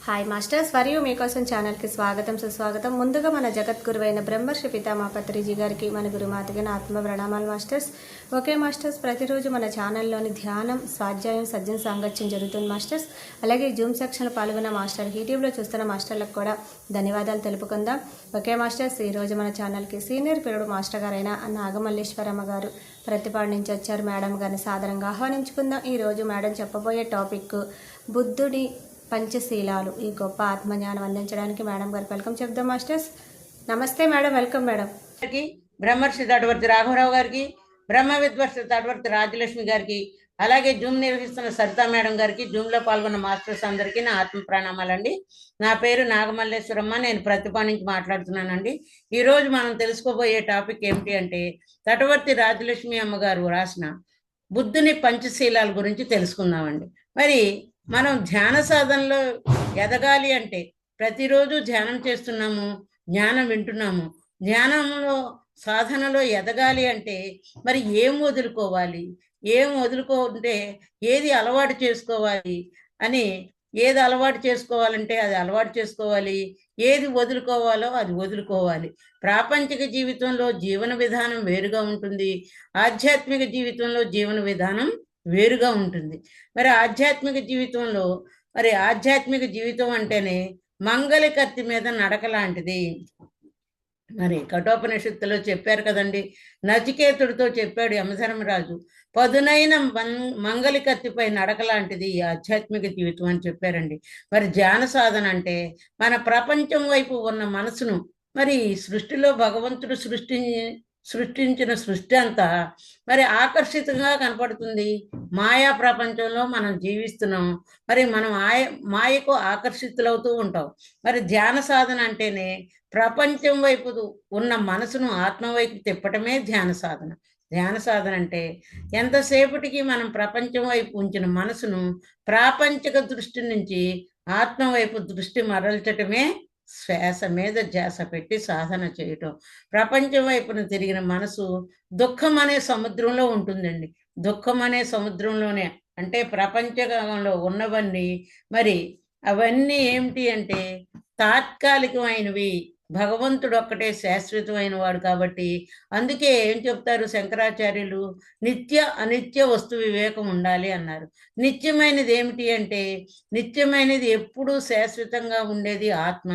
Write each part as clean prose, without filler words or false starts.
Hi masters, మరియు మీకోసం ఛానల్కి స్వాగతం సుస్వాగతం. ముందుగా మన జగద్గురువైన బ్రహ్మర్షి పితామా పత్రిజీ గారికి, మన గురుమాతకి నా ఆత్మ ప్రణామాలు మాస్టర్స్. ఓకే మాస్టర్స్, ప్రతిరోజు మన ఛానల్లోని ధ్యానం, స్వాధ్యాయం, సజ్జన సాంగత్యం జరుగుతుంది మాస్టర్స్. అలాగే జూమ్ సెక్షన్లో పాల్గొన్న మాస్టర్, యూట్యూబ్లో చూస్తున్న మాస్టర్లకు కూడా ధన్యవాదాలు తెలుపుకుందాం. ఓకే మాస్టర్స్, ఈరోజు మన ఛానల్కి సీనియర్ పిల్లడు మాస్టర్ గారైన నాగమల్లేశ్వరమ్మ గారు ప్రతిపాడు నుంచి వచ్చారు. మేడం గారిని సాదరంగా ఆహ్వానించుకుందాం. ఈరోజు మేడం చెప్పబోయే టాపిక్ బుద్ధుడి పంచశీలాలు, ఈ గొప్ప ఆత్మజ్ఞానం అందించడానికి మేడం గారికి వెల్కమ్ చెప్దాం మాస్టర్స్. నమస్తే మేడం, వెల్కమ్ మేడం. బ్రహ్మర్షి తటవర్తి రాఘవరావు గారికి, బ్రహ్మ విద్వర్షి తటవర్తి రాజలక్ష్మి గారికి, అలాగే జూమ్ నిర్వహిస్తున్న సరితా మేడం గారికి, జూమ్లో పాల్గొన్న మాస్టర్స్ అందరికీ నా ఆత్మ ప్రణామాలండి. నా పేరు నాగమల్లేశ్వరమ్మ, నేను ప్రతిభా నుంచి మాట్లాడుతున్నానండి. ఈరోజు మనం తెలుసుకోబోయే టాపిక్ ఏమిటి అంటే, తటవర్తి రాజలక్ష్మి అమ్మగారు రాసిన బుద్ధుని పంచశీలాల గురించి తెలుసుకుందామండి. మరి మనం ధ్యాన సాధనలో ఎదగాలి అంటే ప్రతిరోజు ధ్యానం చేస్తున్నాము, జ్ఞానం వింటున్నాము. ధ్యానంలో సాధనలో ఎదగాలి అంటే మరి ఏం వదులుకోవాలి, ఏం వదులుకుంటే ఏది అలవాటు చేసుకోవాలి అని, ఏది అలవాటు చేసుకోవాలంటే అది అలవాటు చేసుకోవాలి, ఏది వదులుకోవాలో అది వదులుకోవాలి. ప్రాపంచిక జీవితంలో జీవన విధానం వేరుగా ఉంటుంది, ఆధ్యాత్మిక జీవితంలో జీవన విధానం వేరుగా ఉంటుంది. మరి ఆధ్యాత్మిక జీవితం అంటేనే మంగళ కత్తి మీద నడక లాంటిది. మరి కఠోపనిషత్తులో చెప్పారు కదండి, నచికేతుడితో చెప్పాడు యమధర్మరాజు, పదునైన మంగళ కత్తిపై నడక లాంటిది ఈ ఆధ్యాత్మిక జీవితం అని చెప్పారండి. మరి ధ్యాన సాధన అంటే మన ప్రపంచం వైపు ఉన్న మనసును, మరి సృష్టిలో భగవంతుడు సృష్టించిన సృష్టి అంతా మరి ఆకర్షితంగా కనపడుతుంది. మాయా ప్రపంచంలో మనం జీవిస్తున్నాం, మరి మనం మాయకు ఆకర్షితులవుతూ ఉంటాం. మరి ధ్యాన సాధన అంటేనే ప్రపంచం వైపు ఉన్న మనసును ఆత్మ వైపు తిప్పటమే ధ్యాన సాధన. ధ్యాన సాధన అంటే ఎంతసేపటికి మనం ప్రపంచం వైపు ఉంచిన మనసును ప్రాపంచిక దృష్టి నుంచి ఆత్మ వైపు దృష్టి మరల్చటమే శ్వాస మీద ధ్యాస పెట్టి సాధన చేయటం. ప్రపంచం వైపున తిరిగిన మనసు దుఃఖం అనే సముద్రంలో ఉంటుందండి. దుఃఖం అనే సముద్రంలోనే అంటే ప్రపంచంలో ఉన్నవన్నీ మరి అవన్నీ ఏమిటి అంటే తాత్కాలికమైనవి. భగవంతుడు ఒక్కటే శాశ్వతమైన వాడు కాబట్టి అందుకే ఏం చెప్తారు శంకరాచార్యులు, నిత్య అనిత్య వస్తు వివేకం ఉండాలి అన్నారు. నిత్యమైనది ఏమిటి అంటే, నిత్యమైనది ఎప్పుడూ శాశ్వతంగా ఉండేది ఆత్మ,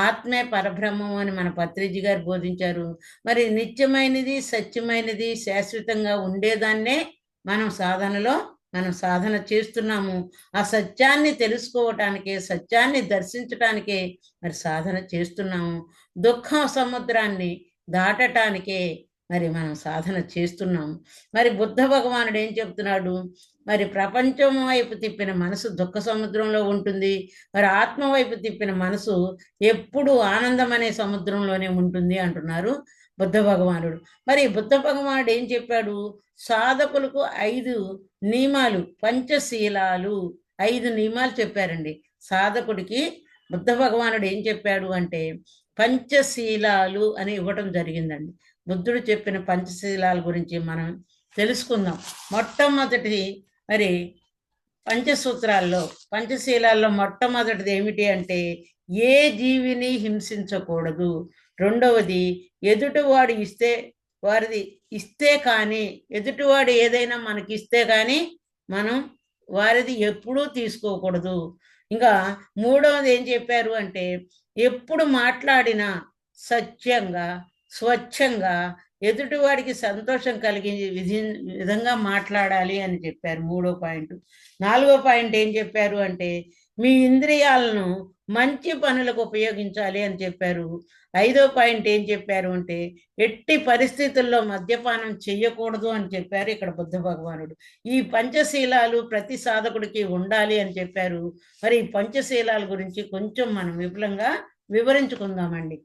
ఆత్మే పరబ్రహ్మం అని మన పత్రిజీ గారు బోధించారు. మరి నిత్యమైనది, సత్యమైనది, శాశ్వతంగా ఉండేదాన్నే మనం సాధన చేస్తున్నాము. ఆ సత్యాన్ని తెలుసుకోవటానికే, సత్యాన్ని దర్శించటానికే మరి సాధన చేస్తున్నాము. దుఃఖ సముద్రాన్ని దాటటానికే మరి మనం సాధన చేస్తున్నాము. మరి బుద్ధ భగవానుడు ఏం చెప్తున్నాడు, మరి ప్రపంచం వైపు తిప్పిన మనసు దుఃఖ సముద్రంలో ఉంటుంది, మరి ఆత్మ వైపు తిప్పిన మనసు ఎప్పుడు ఆనందం అనే సముద్రంలోనే ఉంటుంది అంటున్నారు బుద్ధ భగవానుడు. మరి బుద్ధ భగవానుడు ఏం చెప్పాడు, సాధకులకు 5 నియమాలు, పంచశీలాలు, 5 నియమాలు చెప్పారండి. సాధకుడికి బుద్ధ భగవానుడు ఏం చెప్పాడు అంటే పంచశీలాలు అని ఇవ్వటం జరిగిందండి. బుద్ధుడు చెప్పిన పంచశీలాల గురించి మనం తెలుసుకుందాం. మొట్టమొదటి మరి పంచశీలాల్లో మొట్టమొదటిది ఏమిటి అంటే ఏ జీవిని హింసించకూడదు. రెండవది ఎదుటివాడు ఇస్తే కానీ, ఎదుటివాడు ఏదైనా మనకి ఇస్తే కానీ మనం వారిది ఎప్పుడూ తీసుకోకూడదు. ఇంకా మూడవది ఏం చెప్పారు అంటే ఎప్పుడు మాట్లాడినా సత్యంగా, స్వచ్ఛంగా, ఎదుటివాడికి సంతోషం కలిగే విధంగా మాట్లాడాలి అని చెప్పారు. 3వ పాయింట్. 4వ పాయింట్ ఏం చెప్పారు అంటే మీ ఇంద్రియాలను మంచి పనులకు ఉపయోగించాలి అని చెప్పారు. 5వ పాయింట్ ఏం చెప్పారు అంటే ఎట్టి పరిస్థితుల్లో మద్యపానం చెయ్యకూడదు అని చెప్పారు ఇక్కడ బుద్ధ భగవానుడు. ఈ పంచశీలాలు ప్రతి సాధకుడికి ఉండాలి అని చెప్పారు. మరి ఈ పంచశీలాల గురించి కొంచెం మనం విపులంగా వివరించుకుందామండి.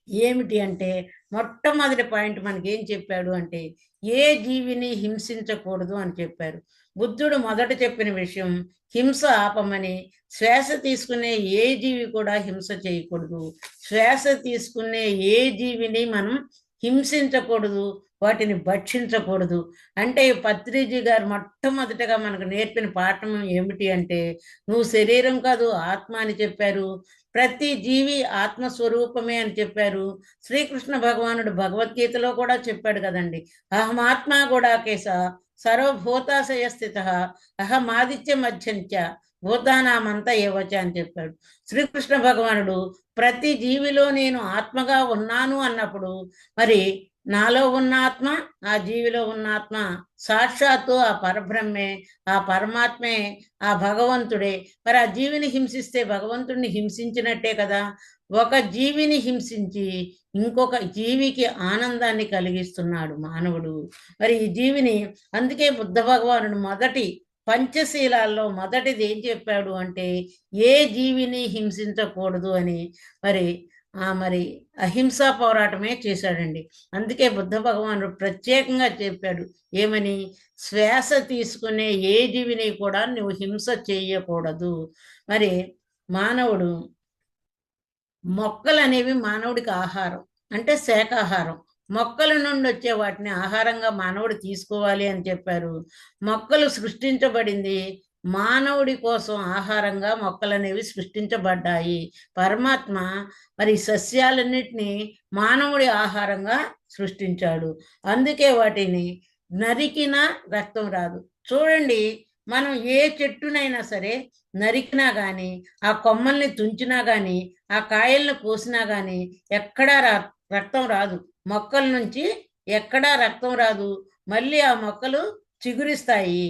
ఏమిటి అంటే మొట్టమొదటి పాయింట్ మనకి ఏం చెప్పాడు అంటే ఏ జీవిని హింసించకూడదు అని చెప్పారు. బుద్ధుడు మొదట చెప్పిన విషయం హింస ఆపమని. శ్వాస తీసుకునే ఏ జీవి కూడా హింస చేయకూడదు. శ్వాస తీసుకునే ఏ జీవిని మనం హింసించకూడదు, వాటిని భక్షించకూడదు. అంటే పత్రిజీ గారు మొట్టమొదటగా మనకు నేర్పిన పాఠం ఏమిటి అంటే, నువ్వు శరీరం కాదు ఆత్మ అని చెప్పారు. ప్రతి జీవి ఆత్మస్వరూపమే అని చెప్పారు. శ్రీకృష్ణ భగవానుడు భగవద్గీతలో కూడా చెప్పాడు కదండి, అహమాత్మా గుడాకేశ సర్వభూతాశయ స్థిత అహమాదిత్య మధ్యంచ భూతానామంతా ఏవచ అని చెప్పాడు. శ్రీకృష్ణ భగవానుడు ప్రతి జీవిలో నేను ఆత్మగా ఉన్నాను అన్నప్పుడు, మరి నాలో ఉన్న ఆత్మ, ఆ జీవిలో ఉన్న ఆత్మ సాక్షాత్తు ఆ పరబ్రహ్మే, ఆ పరమాత్మే, ఆ భగవంతుడే. మరి ఆ జీవిని హింసిస్తే భగవంతుడిని హింసించినట్టే కదా. ఒక జీవిని హింసించి ఇంకొక జీవికి ఆనందాన్ని కలిగిస్తున్నాడు మానవుడు. మరి ఈ జీవిని, అందుకే బుద్ధ భగవానుడు మొదటి పంచశీలాల్లో మొదటిది ఏం చెప్పాడు అంటే, ఏ జీవిని హింసించకూడదు అని. మరి అహింసా పోరాటమే చేశాడండి. అందుకే బుద్ధ భగవానుడు ప్రత్యేకంగా చెప్పాడు ఏమని, శ్వాస తీసుకునే ఏ జీవిని కూడా నువ్వు హింస చేయకూడదు. మరి మానవుడు, మొక్కలు అనేవి మానవుడికి ఆహారం, అంటే శాకాహారం. మొక్కల నుండి వచ్చే వాటిని ఆహారంగా మానవుడు తీసుకోవాలి అని చెప్పారు. మొక్కలు సృష్టించబడింది మానవుడి కోసం, ఆహారంగా మొక్కలు అనేవి సృష్టించబడ్డాయి. పరమాత్మ మరి సస్యాలన్నిటినీ మానవుడి ఆహారంగా సృష్టించాడు. అందుకే వాటిని నరికినా రక్తం రాదు. చూడండి, మనం ఏ చెట్టునైనా సరే నరికినా కానీ, ఆ కొమ్మల్ని తుంచినా కానీ, ఆ కాయలను కోసినా కానీ ఎక్కడా రక్తం రాదు. మొక్కల నుంచి ఎక్కడా రక్తం రాదు. మళ్ళీ ఆ మొక్కలు చిగురిస్తాయి.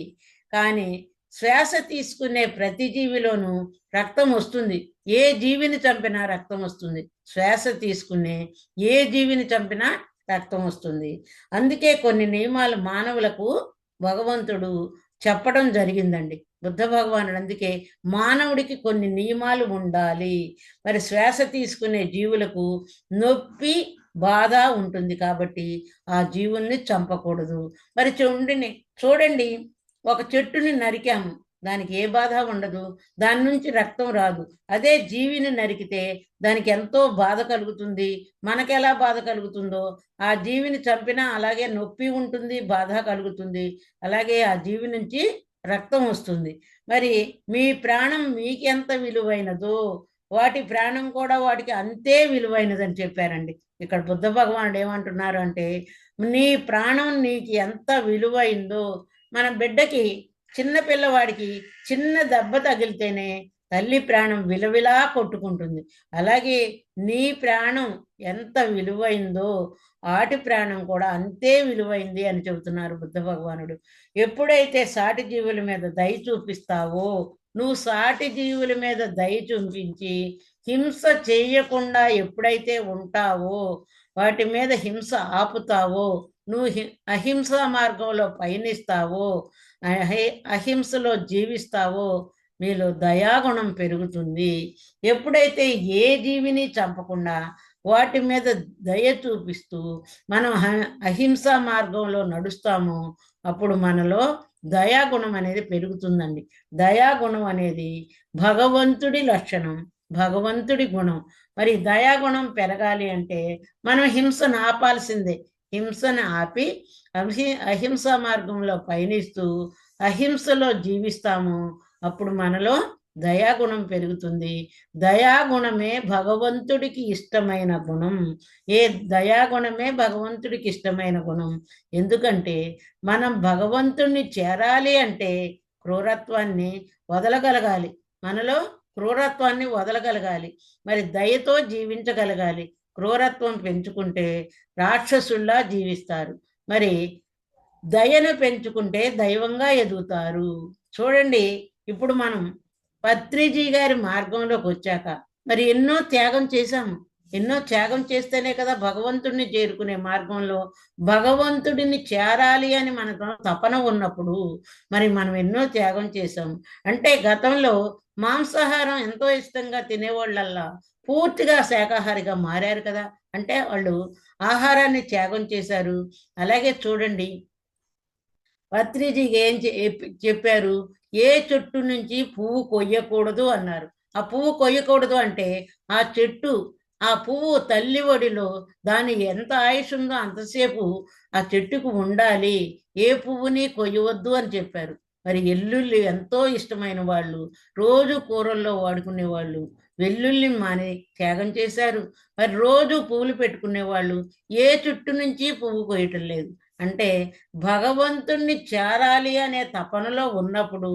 కానీ శ్వాస తీసుకునే ప్రతి జీవిలోనూ రక్తం వస్తుంది. ఏ జీవిని చంపినా రక్తం వస్తుంది. శ్వాస తీసుకునే ఏ జీవిని చంపినా రక్తం వస్తుంది. అందుకే కొన్ని నియమాలు మానవులకు భగవంతుడు చెప్పడం జరిగిందండి, బుద్ధ భగవానుడు. అందుకే మానవుడికి కొన్ని నియమాలు ఉండాలి. మరి శ్వాస తీసుకునే జీవులకు నొప్పి, బాధ ఉంటుంది కాబట్టి ఆ జీవుల్ని చంపకూడదు. మరి చూడండి, ఒక చెట్టుని నరికాము, దానికి ఏ బాధ ఉండదు, దాని నుంచి రక్తం రాదు. అదే జీవిని నరికితే దానికి ఎంతో బాధ కలుగుతుంది. మనకెలా బాధ కలుగుతుందో ఆ జీవిని చంపినా అలాగే నొప్పి ఉంటుంది, బాధ కలుగుతుంది. అలాగే ఆ జీవి నుంచి రక్తం వస్తుంది. మరి మీ ప్రాణం మీకెంత విలువైనదో వాటి ప్రాణం కూడా వాటికి అంతే విలువైనదని చెప్పారండి. ఇక్కడ బుద్ధ భగవానుడు ఏమంటున్నారు అంటే, నీ ప్రాణం నీకు ఎంత విలువైందో, మన బిడ్డకి, చిన్న పిల్లవాడికి చిన్న దెబ్బ తగిలితేనే తల్లి ప్రాణం విలవిలా కొట్టుకుంటుంది. అలాగే నీ ప్రాణం ఎంత విలువైందో ఆటి ప్రాణం కూడా అంతే విలువైంది అని చెబుతున్నారు బుద్ధ భగవానుడు. ఎప్పుడైతే సాటి జీవుల మీద దయ చూపిస్తావో, నువ్వు సాటి జీవుల మీద దయ చూపించి హింస చేయకుండా ఎప్పుడైతే ఉంటావో, వాటి మీద హింస ఆపుతావో, నువ్వు అహింసా మార్గంలో పయనిస్తావో, అహింసలో జీవిస్తావో, మీలో దయాగుణం పెరుగుతుంది. ఎప్పుడైతే ఏ జీవిని చంపకుండా వాటి మీద దయ చూపిస్తూ మనం అహింసా మార్గంలో నడుస్తామో, అప్పుడు మనలో దయాగుణం అనేది పెరుగుతుందండి. దయాగుణం అనేది భగవంతుడి లక్షణం, భగవంతుడి గుణం. మరి దయాగుణం పెరగాలి అంటే మనం హింసను ఆపాల్సిందే. హింసను ఆపి అహింసా మార్గంలో పయనిస్తూ అహింసలో జీవిస్తాము. అప్పుడు మనలో దయాగుణం పెరుగుతుంది. దయాగుణమే భగవంతుడికి ఇష్టమైన గుణం. దయాగుణమే భగవంతుడికి ఇష్టమైన గుణం. ఎందుకంటే మనం భగవంతుణ్ణి చేరాలి అంటే క్రూరత్వాన్ని వదలగలగాలి. మనలో క్రూరత్వాన్ని వదలగలగాలి. మరి దయతో జీవించగలగాలి. క్రూరత్వం పెంచుకుంటే రాక్షసుల్లా జీవిస్తారు. మరి దయను పెంచుకుంటే దైవంగా ఎదుగుతారు. చూడండి, ఇప్పుడు మనం పత్రిజీ గారి మార్గంలోకి వచ్చాక మరి ఎన్నో త్యాగం చేశాము. ఎన్నో త్యాగం చేస్తేనే కదా భగవంతుడిని చేరుకునే మార్గంలో, భగవంతుడిని చేరాలి అని మనకు తపన ఉన్నప్పుడు మరి మనం ఎన్నో త్యాగం చేశాము. అంటే గతంలో మాంసాహారం ఎంతో ఇష్టంగా తినేవాళ్ళల్లా పూర్తిగా శాకాహారిగా మారారు కదా. అంటే వాళ్ళు ఆహారాన్ని త్యాగం చేశారు. అలాగే చూడండి, పత్రిజీకి ఏం చెప్పారు, ఏ చెట్టు నుంచి పువ్వు కొయ్యకూడదు అన్నారు. ఆ పువ్వు కొయ్యకూడదు అంటే ఆ చెట్టు ఆ పువ్వు తల్లి ఒడిలో దాని ఎంత ఆయుష్ ఉందో అంతసేపు ఆ చెట్టుకు ఉండాలి, ఏ పువ్వుని కొయ్యవద్దు అని చెప్పారు. మరి ఎల్లుల్లి ఎంతో ఇష్టమైన వాళ్ళు, రోజు కూరల్లో వాడుకునే వాళ్ళు వెల్లుల్లి మాని త్యాగం చేశారు. మరి రోజు పువ్వులు పెట్టుకునే వాళ్ళు ఏ చుట్టు నుంచి పువ్వు కొయ్యటం లేదు. అంటే భగవంతుణ్ణి చేరాలి అనే తపనలో ఉన్నప్పుడు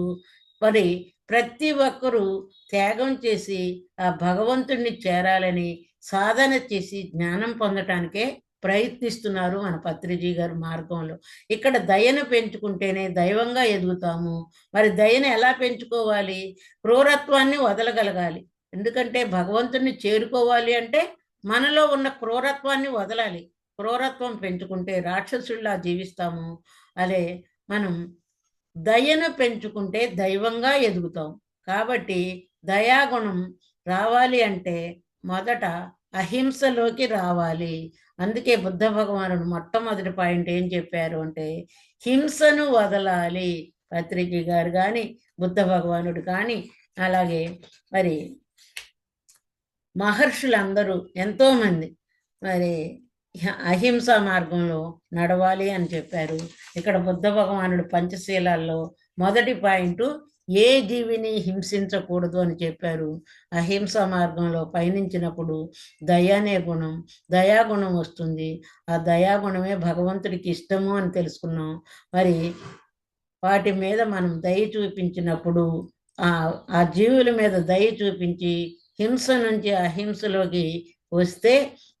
మరి ప్రతి ఒక్కరూ త్యాగం చేసి ఆ భగవంతుణ్ణి చేరాలని సాధన చేసి జ్ఞానం పొందటానికే ప్రయత్నిస్తున్నారు మన పత్రిజీ గారి మార్గంలో. ఇక్కడ దయను పెంచుకుంటేనే దైవంగా ఎదుగుతాము. మరి దయను ఎలా పెంచుకోవాలి? క్రూరత్వాన్ని వదలగలగాలి. ఎందుకంటే భగవంతుణ్ణి చేరుకోవాలి అంటే మనలో ఉన్న క్రూరత్వాన్ని వదలాలి. క్రూరత్వం పెంచుకుంటే రాక్షసుల్లా జీవిస్తాము. అదే మనం దయను పెంచుకుంటే దైవంగా ఎదుగుతాం. కాబట్టి దయాగుణం రావాలి అంటే మొదట అహింసలోకి రావాలి. అందుకే బుద్ధ భగవానుడు మొట్టమొదటి పాయింట్ ఏం చెప్పారు అంటే హింసను వదలాలి. పత్రిజీ గారు కానీ బుద్ధ భగవానుడు కానీ అలాగే మరి మహర్షులందరూ ఎంతోమంది మరి అహింసా మార్గంలో నడవాలి అని చెప్పారు. ఇక్కడ బుద్ధ భగవానుడు పంచశీలాల్లో మొదటి పాయింట్ ఏ జీవిని హింసించకూడదు అని చెప్పారు. అహింసా మార్గంలో పయనించినప్పుడు దయానే గుణం, దయాగుణం వస్తుంది. ఆ దయాగుణమే భగవంతుడికి ఇష్టము అని తెలుసుకున్నాం. మరి వాటి మీద మనం దయ చూపించినప్పుడు ఆ జీవుల మీద దయ చూపించి హింస నుంచి అహింసలోకి వస్తే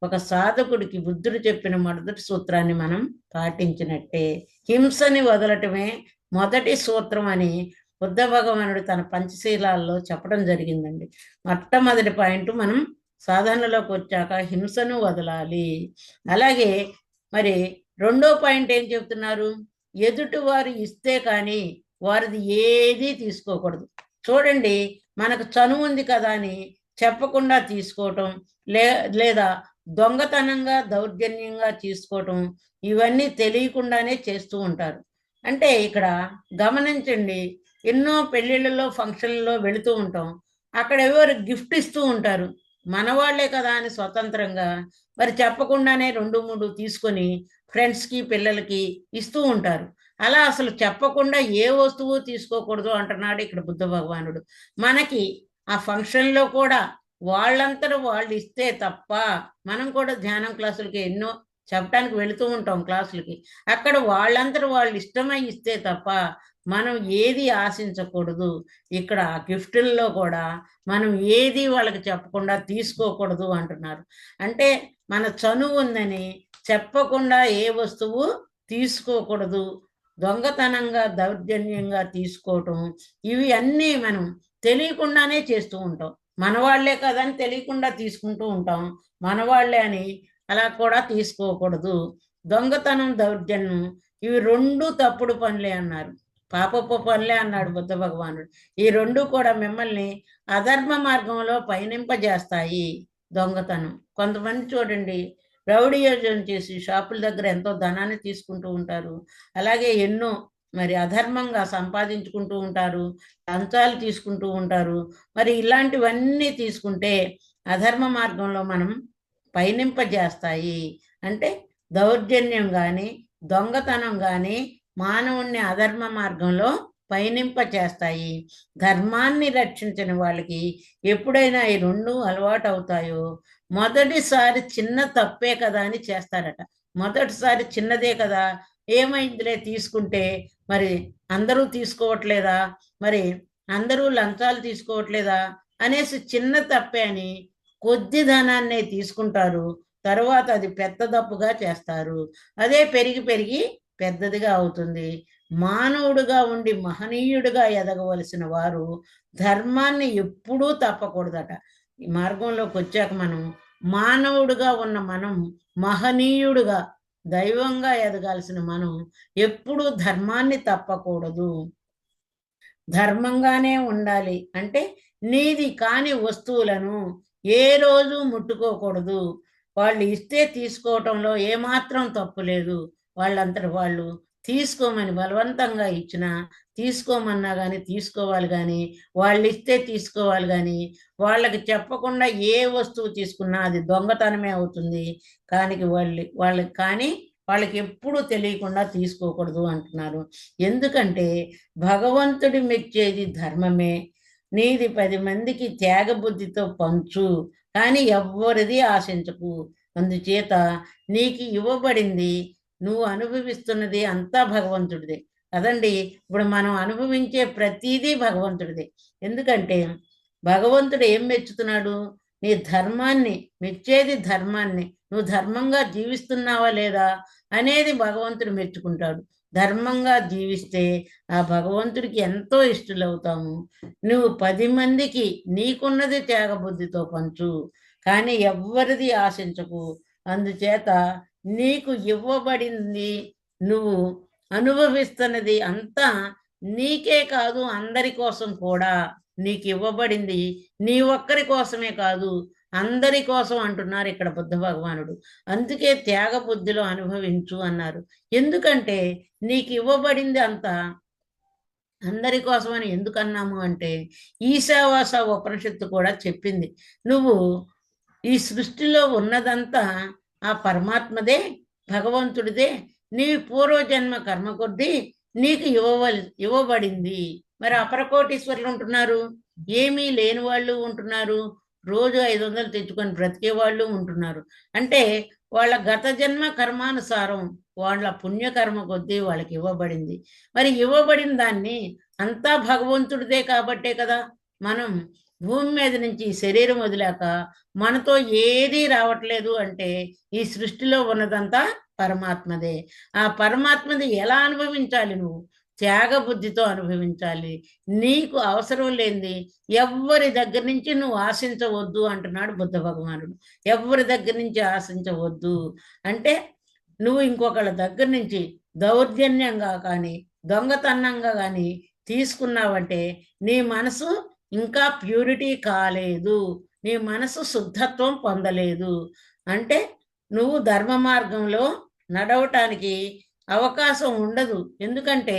ఒక సాధకుడికి బుద్ధుడు చెప్పిన మొదటి సూత్రాన్ని మనం పాటించినట్టే. హింసని వదలటమే మొదటి సూత్రం అని బుద్ధ భగవానుడు తన పంచశీలాల్లో చెప్పడం జరిగిందండి. మొట్టమొదటి పాయింట్ మనం సాధనలోకి వచ్చాక హింసను వదలాలి. అలాగే మరి రెండో పాయింట్ ఏం చెప్తున్నారు? ఎదుటి వారు ఇస్తే కానీ వారిది ఏదీ తీసుకోకూడదు. చూడండి, మనకు చనువు ఉంది కదా అని చెప్పకుండా తీసుకోవటం, లేదా దొంగతనంగా దౌర్జన్యంగా తీసుకోవటం, ఇవన్నీ తెలియకుండానే చేస్తూ ఉంటారు. అంటే ఇక్కడ గమనించండి, ఎన్నో పెళ్ళిళ్ళలో ఫంక్షన్లలో వెళుతూ ఉంటాం. అక్కడ ఎవరు గిఫ్ట్ ఇస్తూ ఉంటారు. మనవాళ్లే కదా అని స్వతంత్రంగా మరి చెప్పకుండానే 2-3 తీసుకొని ఫ్రెండ్స్కి పిల్లలకి ఇస్తూ ఉంటారు. అలా అసలు చెప్పకుండా ఏ వస్తువు తీసుకోకూడదు అంటున్నాడు ఇక్కడ బుద్ధ భగవానుడు. మనకి ఆ ఫంక్షన్లో కూడా వాళ్ళంతటా వాళ్ళు ఇస్తే తప్ప, మనం కూడా ధ్యానం క్లాసులకి ఎన్నో చెప్పడానికి వెళుతూ ఉంటాం క్లాసులకి. అక్కడ వాళ్ళంతటా వాళ్ళు ఇష్టమై ఇస్తే తప్ప మనం ఏది ఆశించకూడదు. ఇక్కడ గిఫ్టుల్లో కూడా మనం ఏది వాళ్ళకి చెప్పకుండా తీసుకోకూడదు అంటున్నారు. అంటే మన చనువు ఉందని చెప్పకుండా ఏ వస్తువు తీసుకోకూడదు. దొంగతనంగా దౌర్జన్యంగా తీసుకోవటం, ఇవి అన్నీ మనం తెలియకుండానే చేస్తూ ఉంటాం. మనవాళ్లే కదని తెలియకుండా తీసుకుంటూ ఉంటాం. మనవాళ్లే అని అలా కూడా తీసుకోకూడదు. దొంగతనం, దౌర్జన్యం ఇవి 2 తప్పుడు పనులే అన్నారు. పాపపు పనులే అన్నాడు బుద్ధ భగవానుడు. ఈ 2 కూడా మిమ్మల్ని అధర్మ మార్గంలో పయనింపజేస్తాయి. దొంగతనం, కొంతమంది చూడండి రౌడీయోజన చేసి షాపుల దగ్గర ఎంతో ధనాన్ని తీసుకుంటూ ఉంటారు. అలాగే ఎన్నో మరి అధర్మంగా సంపాదించుకుంటూ ఉంటారు, లంచాలు తీసుకుంటూ ఉంటారు. మరి ఇలాంటివన్నీ తీసుకుంటే అధర్మ మార్గంలో మనం పయనింపజేస్తాయి. అంటే దౌర్జన్యం కానీ దొంగతనం కానీ మానవుణ్ణి అధర్మ మార్గంలో పయనింపచేస్తాయి. ధర్మాన్ని రక్షించిన వాళ్ళకి ఎప్పుడైనా ఈ 2 అలవాటు అవుతాయో మొదటిసారి చిన్న తప్పే కదా అని చేస్తారట. మొదటిసారి చిన్నదే కదా, ఏమైందిలే తీసుకుంటే, మరి అందరూ తీసుకోవట్లేదా, మరి అందరూ లంచాలు తీసుకోవట్లేదా అనేసి చిన్న తప్పే అని కొద్ది ధనాన్నే తీసుకుంటారు. తర్వాత అది పెద్ద తప్పుగా చేస్తారు. అదే పెరిగి పెరిగి పెద్దదిగా అవుతుంది. మానవుడుగా ఉండి మహనీయుడిగా ఎదగవలసిన వారు ధర్మాన్ని ఎప్పుడూ తప్పకూడదట. ఈ మార్గంలోకి వచ్చాక మనం మానవుడుగా ఉన్న మనం మహనీయుడుగా దైవంగా ఎదగాల్సిన మనం ఎప్పుడూ ధర్మాన్ని తప్పకూడదు. ధర్మంగానే ఉండాలి. అంటే నీది కాని వస్తువులను ఏ రోజు ముట్టుకోకూడదు. వాళ్ళు ఇస్తే తీసుకోవటంలో ఏమాత్రం తప్పు లేదు. వాళ్ళంతట వాళ్ళు తీసుకోమని బలవంతంగా ఇచ్చినా తీసుకోమన్నా కానీ తీసుకోవాలి కానీ, వాళ్ళు ఇస్తే తీసుకోవాలి కానీ, వాళ్ళకి చెప్పకుండా ఏ వస్తువు తీసుకున్నా అది దొంగతనమే అవుతుంది. వాళ్ళకి ఎప్పుడూ తెలియకుండా తీసుకోకూడదు అంటున్నారు. ఎందుకంటే భగవంతుడి మెచ్చేది ధర్మమే. నీది 10 మందికి త్యాగబుద్ధితో పంచు, కానీ ఎవ్వరిది ఆశించకు. అందుచేత నీకు ఇవ్వబడింది, నువ్వు అనుభవిస్తున్నది అంతా భగవంతుడిదే కదండి. ఇప్పుడు మనం అనుభవించే ప్రతిదీ భగవంతుడిదే. ఎందుకంటే భగవంతుడు ఏం మెచ్చుతున్నాడు? నీ ధర్మాన్ని మెచ్చేది ధర్మాన్ని. నువ్వు ధర్మంగా జీవిస్తున్నావా లేదా అనేది భగవంతుడు మెచ్చుకుంటాడు. ధర్మంగా జీవిస్తే ఆ భగవంతుడికి ఎంతో ఇష్టలవుతాము. నువ్వు 10 మందికి నీకున్నది త్యాగబుద్ధితో పంచు, కానీ ఎవ్వరిది ఆశించకు. అందుచేత నీకు ఇవ్వబడింది, నువ్వు అనుభవిస్తున్నది అంతా నీకే కాదు, అందరి కోసం కూడా. నీకు ఇవ్వబడింది నీ ఒక్కరి కోసమే కాదు, అందరి కోసం అంటున్నారు ఇక్కడ బుద్ధ భగవానుడు. అందుకే త్యాగ బుద్ధిలో అనుభవించు అన్నారు. ఎందుకంటే నీకు ఇవ్వబడింది అంతా అందరి కోసం అని ఎందుకన్నాము అంటే, ఈశావాస ఉపనిషత్తు కూడా చెప్పింది. నువ్వు ఈ సృష్టిలో ఉన్నదంతా ఆ పరమాత్మదే, భగవంతుడిదే. నీ పూర్వజన్మ కర్మ కొద్దీ నీకు ఇవ్వబడింది. మరి అపరకోటీశ్వరులు ఉంటున్నారు, ఏమీ లేని వాళ్ళు ఉంటున్నారు, రోజు 500 తెచ్చుకొని బ్రతికే వాళ్ళు ఉంటున్నారు. అంటే వాళ్ళ గత జన్మ కర్మానుసారం వాళ్ళ పుణ్యకర్మ కొద్దీ వాళ్ళకి ఇవ్వబడింది. మరి ఇవ్వబడిన దాన్ని అంతా భగవంతుడిదే కాబట్టే కదా మనం భూమి మీద నుంచి శరీరం వదిలాక మనతో ఏదీ రావట్లేదు. అంటే ఈ సృష్టిలో ఉన్నదంతా పరమాత్మదే. ఆ పరమాత్మది ఎలా అనుభవించాలి? నువ్వు త్యాగ బుద్ధితో అనుభవించాలి. నీకు అవసరం లేనిది ఎవ్వరి దగ్గర నుంచి నువ్వు ఆశించవద్దు అంటున్నాడు బుద్ధ భగవానుడు. ఎవ్వరి దగ్గర నుంచి ఆశించవద్దు అంటే, నువ్వు ఇంకొకళ్ళ దగ్గర నుంచి దౌర్జన్యంగా కానీ దొంగతనంగా కానీ తీసుకున్నావంటే నీ మనసు ఇంకా ప్యూరిటీ కాలేదు, నీ మనసు శుద్ధత్వం పొందలేదు. అంటే నువ్వు ధర్మ మార్గంలో నడవటానికి అవకాశం ఉండదు. ఎందుకంటే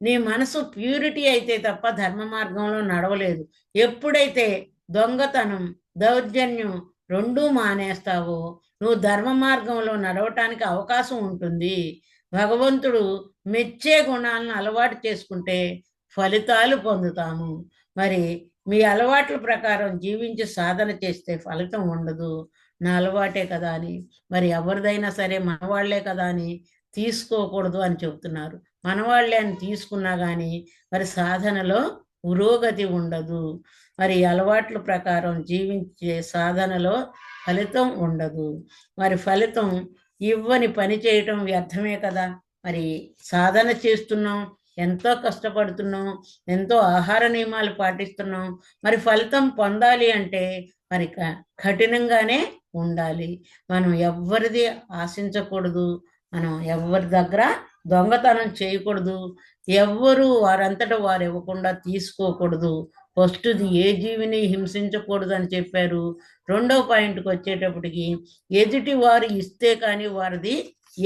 నీ మనసు ప్యూరిటీ అయితే తప్ప ధర్మ మార్గంలో నడవలేదు. ఎప్పుడైతే దొంగతనం దౌర్జన్యం రెండూ మానేస్తావో నువ్వు ధర్మ మార్గంలో నడవటానికి అవకాశం ఉంటుంది. భగవంతుడు మెచ్చే గుణాలను అలవాటు చేసుకుంటే ఫలితాలు పొందుతాము. మరి మీ అలవాట్ల ప్రకారం జీవించి సాధన చేస్తే ఫలితం ఉండదు. నా అలవాటే కదా అని, మరి ఎవరిదైనా సరే మనవాళ్లే కదా అని తీసుకోకూడదు అని చెబుతున్నారు. మనవాళ్లే అని తీసుకున్నా కానీ మరి సాధనలో పురోగతి ఉండదు. మరి అలవాట్ల ప్రకారం జీవించే సాధనలో ఫలితం ఉండదు. మరి ఫలితం ఇవ్వని పని చేయటం వ్యర్థమే కదా. మరి సాధన చేస్తున్నాం, ఎంతో కష్టపడుతున్నాం, ఎంతో ఆహార నియమాలు పాటిస్తున్నాం. మరి ఫలితం పొందాలి అంటే మరి కఠినంగానే ఉండాలి. మనం ఎవ్వరిది ఆశించకూడదు, మనం ఎవరి దగ్గర దొంగతనం చేయకూడదు, ఎవ్వరూ వారంతటా వారు ఇవ్వకుండా తీసుకోకూడదు. ఫస్ట్ది ఏ జీవిని హింసించకూడదు అని చెప్పారు. రెండో పాయింట్కి వచ్చేటప్పటికి ఎదుటి వారు ఇస్తే కానీ వారిది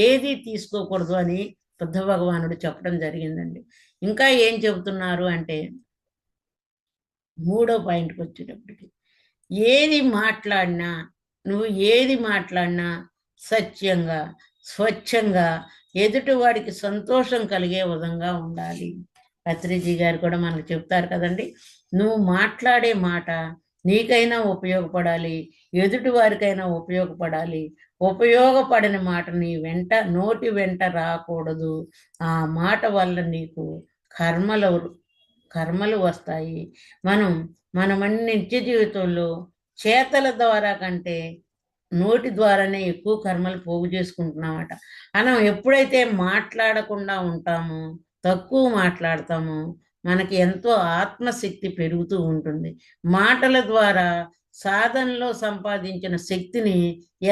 ఏది తీసుకోకూడదు అని బుద్ధ భగవానుడు చెప్పడం జరిగిందండి. ఇంకా ఏం చెబుతున్నారు అంటే, మూడో పాయింట్కి వచ్చేటప్పటికి నువ్వు ఏది మాట్లాడినా సత్యంగా స్వచ్ఛంగా ఎదుటివాడికి సంతోషం కలిగే విధంగా ఉండాలి. పత్రిజీ గారు కూడా మనకు చెప్తారు కదండి, నువ్వు మాట్లాడే మాట నీకైనా ఉపయోగపడాలి, ఎదుటి వారికైనా ఉపయోగపడాలి. ఉపయోగపడని మాట నీ నోటి వెంట రాకూడదు. ఆ మాట వల్ల నీకు కర్మలు వస్తాయి. మన నిత్య జీవితంలో చేతల ద్వారా కంటే నోటి ద్వారానే ఎక్కువ కర్మలు పోగు చేసుకుంటున్నామట. మనం ఎప్పుడైతే మాట్లాడకుండా ఉంటామో, తక్కువ మాట్లాడతామో, మనకి ఎంతో ఆత్మశక్తి పెరుగుతూ ఉంటుంది. మాటల ద్వారా సాధనలో సంపాదించిన శక్తిని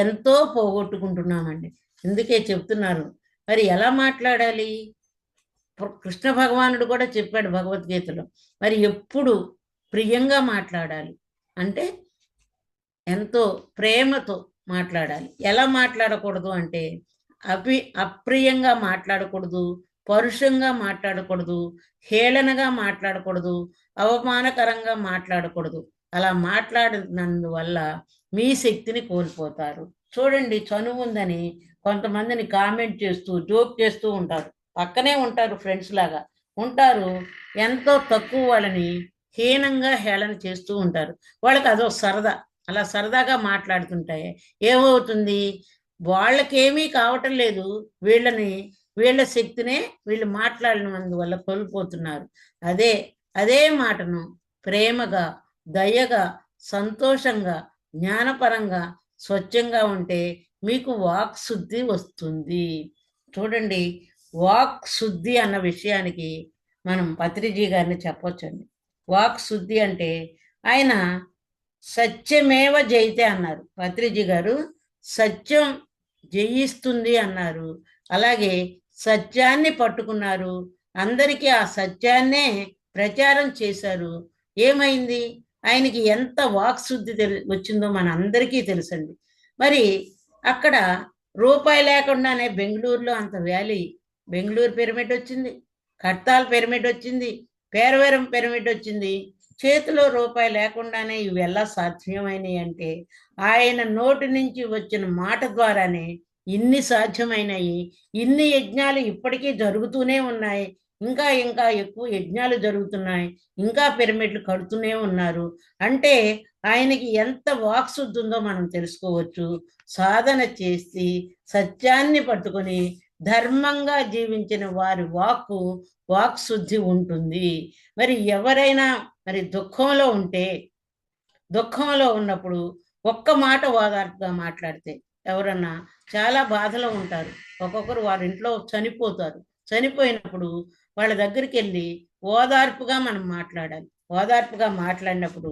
ఎంతో పోగొట్టుకుంటున్నామండి. అందుకే చెప్తున్నారు, మరి ఎలా మాట్లాడాలి? కృష్ణ భగవానుడు కూడా చెప్పాడు భగవద్గీతలో, మరి ఎప్పుడు ప్రియంగా మాట్లాడాలి అంటే ఎంతో ప్రేమతో మాట్లాడాలి. ఎలా మాట్లాడకూడదు అంటే అప్రియంగా మాట్లాడకూడదు, పరుషంగా మాట్లాడకూడదు, హేళనగా మాట్లాడకూడదు, అవమానకరంగా మాట్లాడకూడదు. అలా మాట్లాడినందువల్ల మీ శక్తిని కోల్పోతారు. చూడండి, చనువు ఉందని కొంతమందిని కామెంట్ చేస్తూ జోక్ చేస్తూ ఉంటారు. పక్కనే ఉంటారు, ఫ్రెండ్స్ లాగా ఉంటారు. ఎంతో తక్కువ వాళ్ళని హీనంగా హేళన చేస్తూ ఉంటారు. వాళ్ళకి అదో సరదా. అలా సరదాగా మాట్లాడుతుంటాయి. ఏమవుతుంది, వాళ్ళకేమీ కావటం లేదు. వీళ్ళ శక్తినే వీళ్ళు మాట్లాడినందువల్ల కోల్పోతున్నారు. అదే అదే మాటను ప్రేమగా, దయగా, సంతోషంగా, జ్ఞానపరంగా, స్వచ్ఛంగా ఉంటే మీకు వాక్ శుద్ధి వస్తుంది. చూడండి, వాక్ శుద్ధి అన్న విషయానికి మనం పత్రిజీ గారిని చెప్పొచ్చండి. వాక్ శుద్ధి అంటే ఆయన సత్యమేవ జయితే అన్నారు. పత్రిజీ గారు సత్యం జయిస్తుంది అన్నారు. అలాగే సత్యాన్ని పట్టుకున్నారు. అందరికీ ఆ సత్యాన్నే ప్రచారం చేశారు. ఏమైంది, ఆయనకి ఎంత వాక్శుద్ధి వచ్చిందో మన అందరికీ తెలుసండి. మరి అక్కడ రూపాయి లేకుండానే బెంగళూరులో అంత వ్యాలీ, బెంగళూరు పిరమిడ్ వచ్చింది, కట్తాల్ పిరమిడ్ వచ్చింది, పేరవరం పిరమిడ్ వచ్చింది. చేతిలో రూపాయి లేకుండానే ఇవి ఎలా సాధ్యమైనవి అంటే ఆయన నోటి నుంచి వచ్చిన మాట ద్వారానే ఇన్ని సాధ్యమైనవి. ఇన్ని యజ్ఞాలు ఇప్పటికీ జరుగుతూనే ఉన్నాయి. ఇంకా ఇంకా ఎక్కువ యజ్ఞాలు జరుగుతున్నాయి. ఇంకా పిరమిడ్లు కడుతూనే ఉన్నారు. అంటే ఆయనకి ఎంత వాక్శుద్ధి ఉందో మనం తెలుసుకోవచ్చు. సాధన చేసి సత్యాన్ని పట్టుకొని ధర్మంగా జీవించిన వారి వాక్శుద్ధి ఉంటుంది. మరి ఎవరైనా మరి దుఃఖంలో ఉన్నప్పుడు ఒక్క మాట ఓదార్పుగా మాట్లాడితే, ఎవరన్నా చాలా బాధలో ఉంటారు, ఒక్కొక్కరు వారి ఇంట్లో చనిపోతారు, చనిపోయినప్పుడు వాళ్ళ దగ్గరికి వెళ్ళి ఓదార్పుగా మనం మాట్లాడాలి. ఓదార్పుగా మాట్లాడినప్పుడు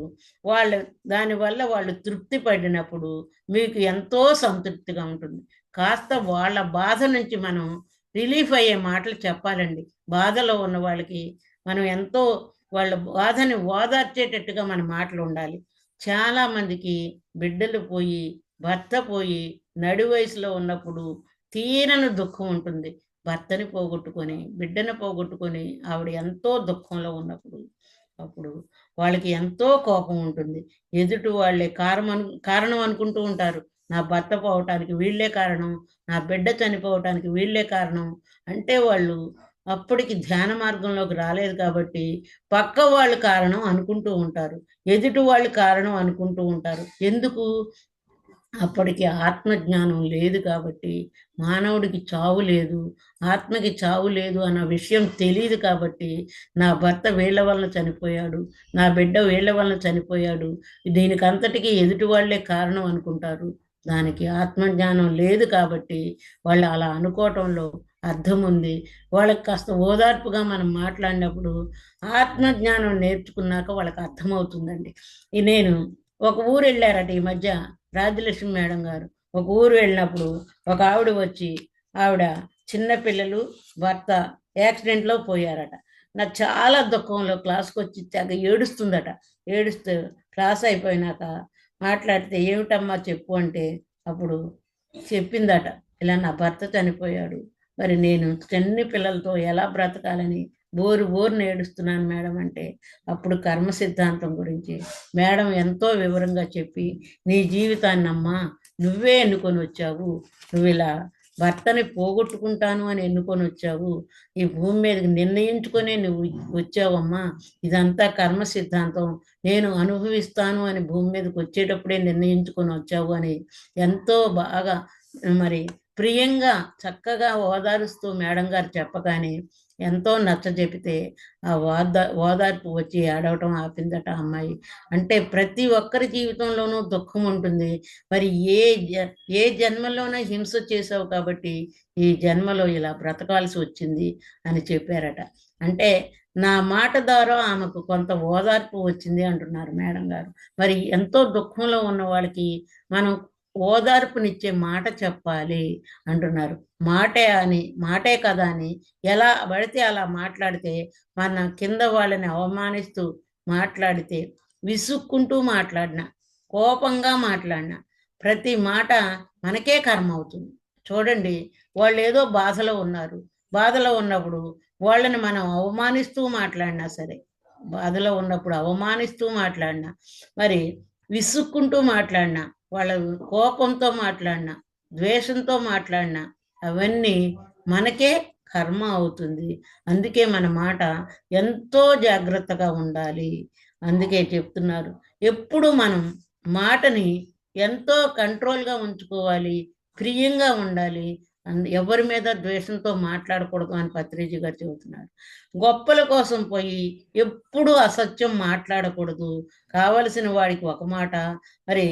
దానివల్ల వాళ్ళు తృప్తి పడినప్పుడు మీకు ఎంతో సంతృప్తిగా ఉంటుంది. కాస్త వాళ్ళ బాధ నుంచి మనం రిలీఫ్ అయ్యే మాటలు చెప్పాలండి. బాధలో ఉన్న వాళ్ళకి మనం ఎంతో వాళ్ళ బాధని ఓదార్చేటట్టుగా మన మాటలు ఉండాలి. చాలా మందికి బిడ్డలు పోయి, భర్త పోయి, నడి వయసులో ఉన్నప్పుడు తీరని దుఃఖం ఉంటుంది. భర్తని పోగొట్టుకొని, బిడ్డను పోగొట్టుకొని ఆవిడ ఎంతో దుఃఖంలో ఉన్నప్పుడు అప్పుడు వాళ్ళకి ఎంతో కోపం ఉంటుంది. ఎదుటి వాళ్ళే కారణం అనుకుంటూ ఉంటారు. నా భర్త పోవటానికి వీళ్ళే కారణం, నా బిడ్డ చనిపోవటానికి వీళ్ళే కారణం. అంటే వాళ్ళు అప్పటికి ధ్యాన మార్గంలోకి రాలేదు కాబట్టి పక్క వాళ్ళు కారణం అనుకుంటూ ఉంటారు, ఎదుటి వాళ్ళు కారణం అనుకుంటూ ఉంటారు. ఎందుకు? అప్పటికి ఆత్మజ్ఞానం లేదు కాబట్టి. మానవుడికి చావు లేదు, ఆత్మకి చావు లేదు అన్న విషయం తెలియదు కాబట్టి నా భర్త వీళ్ళ వలన చనిపోయాడు, నా బిడ్డ వీళ్ళ వలన చనిపోయాడు, దీనికి అంతటికీ ఎదుటి వాళ్ళే కారణం అనుకుంటారు. దానికి ఆత్మజ్ఞానం లేదు కాబట్టి వాళ్ళు అలా అనుకోవటంలో అర్థం ఉంది. వాళ్ళకి కాస్త ఓదార్పుగా మనం మాట్లాడినప్పుడు ఆత్మజ్ఞానం నేర్చుకున్నాక వాళ్ళకి అర్థమవుతుందండి. నేను ఒక ఊరు వెళ్ళారట ఈ మధ్య, రాజ్యలక్ష్మి మేడం గారు ఒక ఊరు వెళ్ళినప్పుడు ఒక ఆవిడ వచ్చి, ఆవిడ చిన్నపిల్లలు భర్త యాక్సిడెంట్లో పోయారట. నాకు చాలా దుఃఖంలో క్లాస్కి వచ్చి తెగ ఏడుస్తుందట. ఏడుస్తూ క్లాస్ అయిపోయినాక మాట్లాడితే ఏమిటమ్మా చెప్పు అంటే అప్పుడు చెప్పిందట, ఇలా నా భర్త చనిపోయాడు, మరి నేను చిన్న పిల్లలతో ఎలా బ్రతకాలని బోరు ఏడుస్తున్నాను మేడం అంటే అప్పుడు కర్మ సిద్ధాంతం గురించి మేడం ఎంతో వివరంగా చెప్పి, నీ జీవితాన్ని అమ్మా నువ్వే ఎన్నుకొని వచ్చావు, నువ్వు ఇలా భర్తని పోగొట్టుకుంటాను అని ఎన్నుకొని వచ్చావు, ఈ భూమి మీదకి నిర్ణయించుకొని నువ్వు వచ్చావమ్మా, ఇదంతా కర్మ సిద్ధాంతం, నేను అనుభవిస్తాను అని భూమి మీదకి వచ్చేటప్పుడే నిర్ణయించుకొని వచ్చావు అని ఎంతో బాగా మరి ప్రియంగా చక్కగా ఓదారుస్తూ మేడం గారు చెప్పగానే ఎంతో నచ్చజెపితే ఆ ఓదార్పు వచ్చి ఏడవటం ఆపిందట అమ్మాయి. అంటే ప్రతి ఒక్కరి జీవితంలోనూ దుఃఖం ఉంటుంది. మరి ఏ జన్మలోనో హింస చేసావు కాబట్టి ఈ జన్మలో ఇలా బ్రతకాల్సి వచ్చింది అని చెప్పారట. అంటే నా మాట ద్వారా ఆమెకు కొంత ఓదార్పు వచ్చింది అంటున్నారు మేడం గారు. మరి ఎంతో దుఃఖంలో ఉన్న వాళ్ళకి మనం ఓదార్పునిచ్చే మాట చెప్పాలి అంటున్నారు. మాటే కదా అని ఎలా పడితే అలా మాట్లాడితే, మన కింద వాళ్ళని అవమానిస్తూ మాట్లాడితే, విసుక్కుంటూ మాట్లాడినా, కోపంగా మాట్లాడినా ప్రతి మాట మనకే కర్మ అవుతుంది. చూడండి, వాళ్ళు ఏదో బాధలో ఉన్నారు, బాధలో ఉన్నప్పుడు వాళ్ళని మనం అవమానిస్తూ మాట్లాడినా సరే, బాధలో ఉన్నప్పుడు అవమానిస్తూ మాట్లాడినా, మరి విసుక్కుంటూ మాట్లాడినా, వాళ్ళ కోపంతో మాట్లాడినా, ద్వేషంతో మాట్లాడినా అవన్నీ మనకే కర్మ అవుతుంది. అందుకే మన మాట ఎంతో జాగ్రత్తగా ఉండాలి. అందుకే చెప్తున్నారు, ఎప్పుడు మనం మాటని ఎంతో కంట్రోల్గా ఉంచుకోవాలి, ప్రియంగా ఉండాలి. ఎవరి మీద ద్వేషంతో మాట్లాడకూడదు అని పత్రిజీ గారు చెబుతున్నారు. గొప్పల కోసం పోయి ఎప్పుడూ అసత్యం మాట్లాడకూడదు. కావలసిన వాడికి ఒక మాట, మరి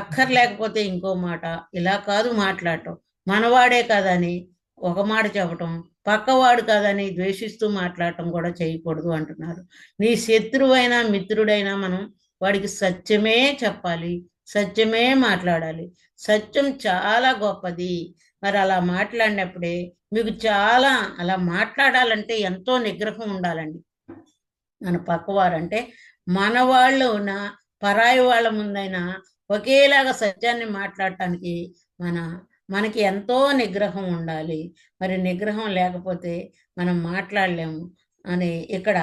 అక్కర్లేకపోతే ఇంకో మాట, ఇలా కాదు మాట్లాడటం. మనవాడే కాదని ఒక మాట చెప్పటం, పక్కవాడు కాదని ద్వేషిస్తూ మాట్లాడటం కూడా చేయకూడదు అంటున్నారు. నీ శత్రువైనా మిత్రుడైనా మనం వాడికి సత్యమే చెప్పాలి, సత్యమే మాట్లాడాలి. సత్యం చాలా గొప్పది. మరి అలా మాట్లాడినప్పుడే మీకు చాలా, అలా మాట్లాడాలంటే ఎంతో నిగ్రహం ఉండాలండి. మన పక్కవారంటే మన వాళ్ళు పరాయి వాళ్ళ ముందైనా ఒకేలాగా సత్యాన్ని మాట్లాడటానికి మనకి ఎంతో నిగ్రహం ఉండాలి. మరి నిగ్రహం లేకపోతే మనం మాట్లాడలేము అని ఇక్కడ.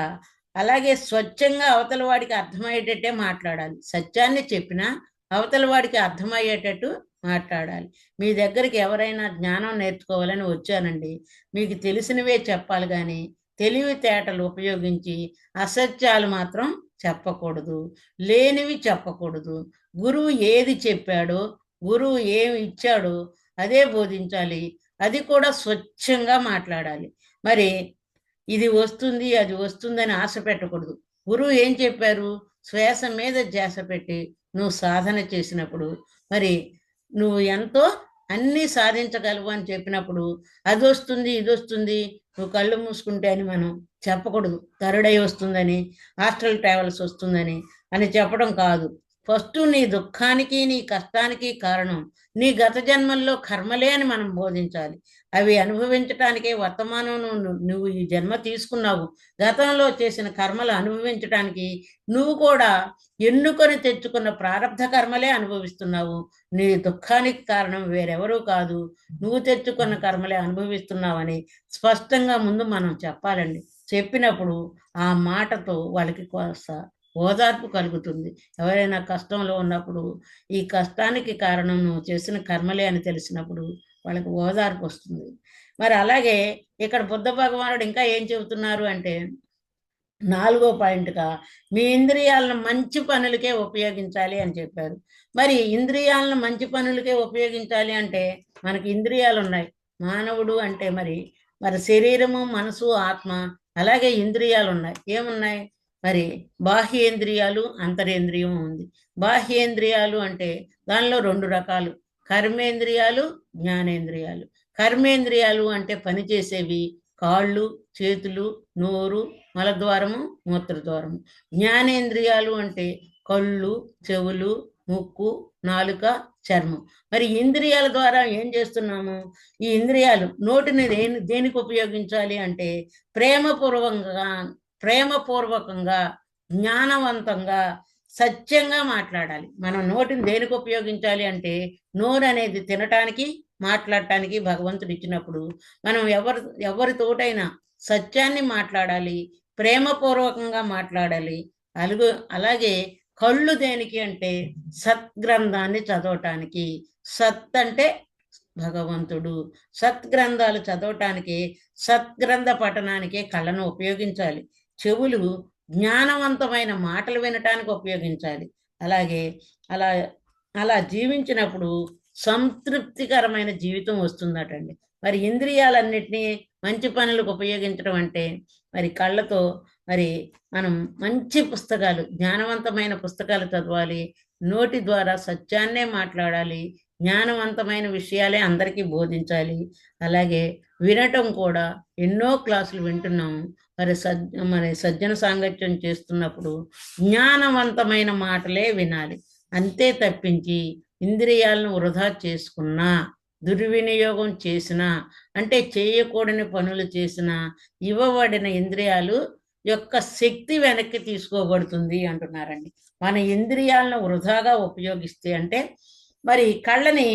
అలాగే స్వచ్ఛంగా అవతల వాడికి అర్థమయ్యేటట్టే మాట్లాడాలి. సత్యాన్ని చెప్పినా అవతల వాడికి అర్థమయ్యేటట్టు మాట్లాడాలి. మీ దగ్గరికి ఎవరైనా జ్ఞానం నేర్చుకోవాలని వచ్చానండి, మీకు తెలిసినవే చెప్పాలి, కానీ తెలివితేటలు ఉపయోగించి అసత్యాలు మాత్రం చెప్పకూడదు, లేనివి చెప్పకూడదు. గురువు ఏది చెప్పాడో, గురువు ఏమి ఇచ్చాడో అదే బోధించాలి. అది కూడా స్వచ్ఛంగా మాట్లాడాలి. మరి ఇది వస్తుంది అది వస్తుందని ఆశ పెట్టకూడదు. గురువు ఏం చెప్పారు? శ్వాస మీద ధ్యాస పెట్టి నువ్వు సాధన చేసినప్పుడు మరి నువ్వు ఎంతో అన్నీ సాధించగలవు అని చెప్పినప్పుడు అది వస్తుంది ఇది వస్తుంది నువ్వు కళ్ళు మూసుకుంటే అని మనం చెప్పకూడదు. థర్డ్ ఐ వస్తుందని, హాస్టల్ ట్రావెల్స్ వస్తుందని అని చెప్పడం కాదు. ఫస్ట్ నీ దుఃఖానికి నీ కష్టానికి కారణం నీ గత జన్మల్లో కర్మలే అని మనం బోధించాలి. అవి అనుభవించటానికే వర్తమానం నువ్వు ఈ జన్మ తీసుకున్నావు. గతంలో చేసిన కర్మలు అనుభవించటానికి నువ్వు కూడా ఎన్నుకొని తెచ్చుకున్న ప్రారంధ కర్మలే అనుభవిస్తున్నావు. నీ దుఃఖానికి కారణం వేరెవరూ కాదు, నువ్వు తెచ్చుకున్న కర్మలే అనుభవిస్తున్నావని స్పష్టంగా ముందు మనం చెప్పాలండి. చెప్పినప్పుడు ఆ మాటతో వాళ్ళకి కాస్త ఓదార్పు కలుగుతుంది. ఎవరైనా కష్టంలో ఉన్నప్పుడు ఈ కష్టానికి కారణం నువ్వు చేసిన కర్మలే అని తెలిసినప్పుడు వాళ్ళకి ఓదార్పు వస్తుంది. మరి అలాగే ఇక్కడ బుద్ధ భగవానుడు ఇంకా ఏం చెబుతున్నారు అంటే, 4వ పాయింట్గా మీ ఇంద్రియాలను మంచి పనులకే ఉపయోగించాలి అని చెప్పారు. మరి ఇంద్రియాలను మంచి పనులకే ఉపయోగించాలి అంటే మనకి ఇంద్రియాలు ఉన్నాయి. మానవుడు అంటే మరి శరీరము, మనసు, ఆత్మ, అలాగే ఇంద్రియాలు ఉన్నాయి. ఏమున్నాయి? మరి బాహ్యేంద్రియాలు, అంతరేంద్రియం ఉంది. బాహ్యేంద్రియాలు అంటే దానిలో 2 రకాలు, కర్మేంద్రియాలు, జ్ఞానేంద్రియాలు. కర్మేంద్రియాలు అంటే పనిచేసేవి కాళ్ళు, చేతులు, నోరు, మలద్వారము, మూత్రద్వారము. జ్ఞానేంద్రియాలు అంటే కళ్ళు, చెవులు, ముక్కు, నాలుక, చర్మం. మరి ఇంద్రియాల ద్వారా ఏం చేస్తున్నాము? ఈ ఇంద్రియాలు నోటిని దేనికి ఉపయోగించాలి అంటే ప్రేమపూర్వకంగా జ్ఞానవంతంగా సత్యంగా మాట్లాడాలి. మనం నోటిని దేనికి ఉపయోగించాలి అంటే నోరు అనేది తినటానికి, మాట్లాడటానికి భగవంతుడు ఇచ్చినప్పుడు మనం ఎవరితోటైనా సత్యాన్ని మాట్లాడాలి, ప్రేమపూర్వకంగా మాట్లాడాలి. అలాగే కళ్ళు దేనికి అంటే సత్గ్రంథాన్ని చదవటానికి. సత్ అంటే భగవంతుడు. సత్గ్రంథాలు చదవటానికి, సత్గ్రంథ పఠనానికి కళ్ళను ఉపయోగించాలి. చెవులు జ్ఞానవంతమైన మాటలు వినటానికి ఉపయోగించాలి. అలాగే అలా జీవించినప్పుడు సంతృప్తికరమైన జీవితం వస్తుందటండి. మరి ఇంద్రియాలన్నిటినీ మంచి పనులకు ఉపయోగించడం అంటే మరి కళ్ళతో మరి మనం మంచి పుస్తకాలు, జ్ఞానవంతమైన పుస్తకాలు చదవాలి. నోటి ద్వారా సత్యాన్నే మాట్లాడాలి, జ్ఞానవంతమైన విషయాలే అందరికీ బోధించాలి. అలాగే వినటం కూడా ఎన్నో క్లాసులు వింటున్నాము. మరి సజ్జన సాంగత్యం చేస్తున్నప్పుడు జ్ఞానవంతమైన మాటలే వినాలి. అంతే తప్పించి ఇంద్రియాలను వృధా చేసుకున్నా, దుర్వినియోగం చేసినా, అంటే చేయకూడని పనులు చేసినా ఇవ్వబడిన ఇంద్రియాలు యొక్క శక్తి వెనక్కి తీసుకోబడుతుంది అంటున్నారండి. మన ఇంద్రియాలను వృధాగా ఉపయోగిస్తే అంటే మరి కళ్ళని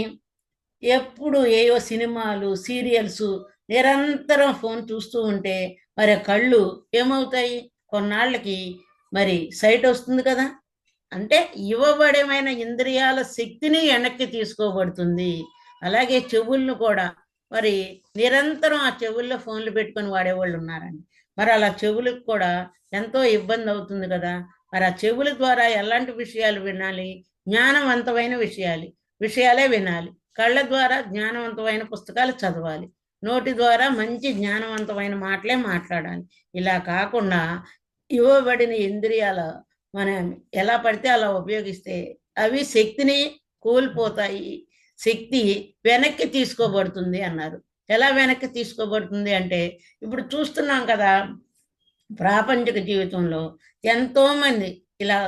ఎప్పుడు ఏవో సినిమాలు, సీరియల్స్ నిరంతరం ఫోన్ చూస్తూ ఉంటే మరి ఆ కళ్ళు ఏమవుతాయి? కొన్నాళ్ళకి మరి సైట్ వస్తుంది కదా. అంటే ఇవ్వబడమైన ఇంద్రియాల శక్తిని వెనక్కి తీసుకోబడుతుంది. అలాగే చెవులను కూడా మరి నిరంతరం ఆ చెవుల్లో ఫోన్లు పెట్టుకొని వాడేవాళ్ళు ఉన్నారండి. మరి అలా చెవులకు కూడా ఎంతో ఇబ్బంది అవుతుంది కదా. మరి ఆ చెవుల ద్వారా ఎలాంటి విషయాలు వినాలి? జ్ఞానవంతమైన విషయాలే వినాలి. కళ్ళ ద్వారా జ్ఞానవంతమైన పుస్తకాలు చదవాలి. నోటి ద్వారా మంచి జ్ఞానవంతమైన మాటలే మాట్లాడాలి. ఇలా కాకుండా ఇవ్వబడిన ఇంద్రియాల మనం ఎలా పడితే అలా ఉపయోగిస్తే అవి శక్తిని కోల్పోతాయి. శక్తి వెనక్కి తీసుకోబడుతుంది అన్నారు. ఎలా వెనక్కి తీసుకోబడుతుంది అంటే ఇప్పుడు చూస్తున్నాం కదా, ప్రాపంచిక జీవితంలో ఎంతో మంది ఇలా